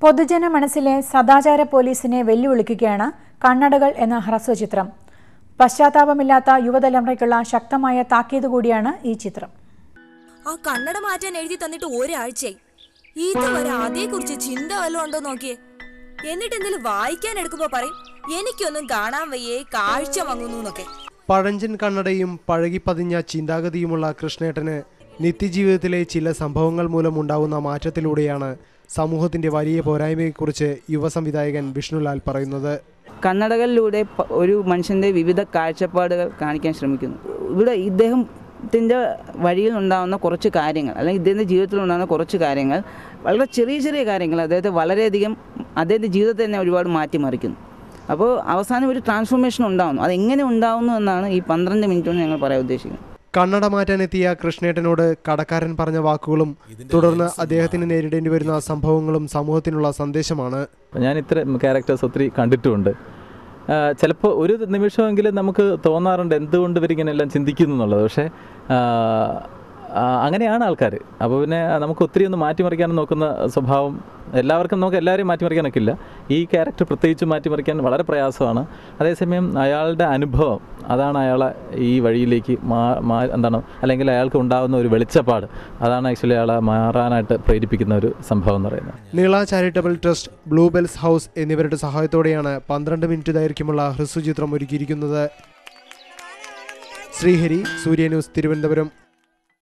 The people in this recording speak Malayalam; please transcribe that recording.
പൊതുജന മനസ്സിലെ സദാചാര പോലീസിനെ വെല്ലുവിളിക്കുകയാണ് കണ്ണടകൾ എന്ന ഹ്രസ്വചിത്രം. പശ്ചാത്താപമില്ലാത്ത യുവതലമുറയ്ക്കുള്ള ശക്തമായ താക്കീത് കൂടിയാണ് ഈ ചിത്രം. ആ കണ്ണട മാറ്റാൻ എഴുതി തന്നിട്ട് ഒരാഴ്ചയായി. ഇതുവരെ അതേക്കുറിച്ച് ചിന്ത വല്ലതും ഉണ്ടോ നോക്കിയേ. എന്നിട്ട് എന്തെങ്കിലും വായിക്കാൻ എടുക്കുമ്പോ പറയും എനിക്കൊന്നും കാണാൻ വയ്യേ, കാഴ്ച മങ്ങുന്നു എന്നൊക്കെ. പഴഞ്ചൻ കണ്ണടയും പഴകിപ്പതിഞ്ഞ ചിന്താഗതിയുമുള്ള കൃഷ്ണേട്ടന് നിത്യജീവിതത്തിലെ ചില സംഭവങ്ങൾ മൂലമുണ്ടാകുന്ന മാറ്റത്തിലൂടെയാണ് സമൂഹത്തിന്റെ വലിയ പോരായ്മയെക്കുറിച്ച് യുവ സംവിധായകൻ വിഷ്ണുലാൽ പറയുന്നത്. കണ്ണടകളിലൂടെ ഒരു മനുഷ്യൻ്റെ വിവിധ കാഴ്ചപ്പാടുകൾ കാണിക്കാൻ ശ്രമിക്കുന്നു. ഇവിടെ ഇദ്ദേഹത്തിൻ്റെ വഴിയിൽ ഉണ്ടാകുന്ന കുറച്ച് കാര്യങ്ങൾ, അല്ലെങ്കിൽ ഇദ്ദേഹത്തിൻ്റെ ജീവിതത്തിൽ ഉണ്ടാകുന്ന കുറച്ച് കാര്യങ്ങൾ, വളരെ ചെറിയ ചെറിയ കാര്യങ്ങൾ അദ്ദേഹത്തെ വളരെയധികം അദ്ദേഹത്തിൻ്റെ ജീവിതത്തെ തന്നെ ഒരുപാട് മാറ്റിമറിക്കുന്നു. അപ്പോൾ അവസാനം ഒരു ട്രാൻസ്ഫോർമേഷൻ ഉണ്ടാകുന്നു. അതെങ്ങനെ ഉണ്ടാകുന്നു എന്നാണ് ഈ 12 മിനിറ്റ് കൊണ്ട് ഞങ്ങൾ പറയാൻ ഉദ്ദേശിക്കുന്നത്. കണ്ണട മാറ്റാനെത്തിയ കൃഷ്ണേട്ടനോട് കടക്കാരൻ പറഞ്ഞ വാക്കുകളും തുടർന്ന് അദ്ദേഹത്തിന് നേരിടേണ്ടി വരുന്ന സംഭവങ്ങളും സമൂഹത്തിനുള്ള സന്ദേശമാണ്. ഞാൻ ഇത്തരം ക്യാരക്ടേഴ്സ് ഒത്തിരി കണ്ടിട്ടുമുണ്ട്. ചിലപ്പോൾ ഒരു നിമിഷമെങ്കിലും നമുക്ക് തോന്നാറുണ്ട് എന്തുകൊണ്ട് ഇവരിങ്ങനെയെല്ലാം ചിന്തിക്കുന്നു എന്നുള്ളത്. പക്ഷേ അങ്ങനെയാണ് ആൾക്കാർ. അപ്പോൾ പിന്നെ നമുക്ക് ഒത്തിരി ഒന്ന് മാറ്റിമറിക്കാൻ നോക്കുന്ന സ്വഭാവം നമുക്ക് എല്ലാവരെയും മാറ്റിമറിക്കാനൊക്കെ ഇല്ല. ഈ ക്യാരക്ടർ പ്രത്യേകിച്ച് മാറ്റിമറിക്കാൻ വളരെ പ്രയാസമാണ്. അതേസമയം അയാളുടെ അനുഭവം അതാണ് അയാളെ ഈ വഴിയിലേക്ക് അല്ലെങ്കിൽ അയാൾക്ക് ഉണ്ടാകുന്ന ഒരു വെളിച്ചപ്പാട്, അതാണ് ആക്ച്വലി അയാളെ മാറാനായിട്ട് പ്രേരിപ്പിക്കുന്ന ഒരു സംഭവം എന്ന് പറയുന്നത്. Neela charitable trust, Blue Bells House എന്നിവരുടെ സഹായത്തോടെയാണ് 12 മിനിറ്റ് ദൈർഘ്യമുള്ള ഹ്രസ്വചിത്രം ഒരുക്കിയിരിക്കുന്നത്. ശ്രീഹരി, സൂര്യ ന്യൂസ്, തിരുവനന്തപുരം.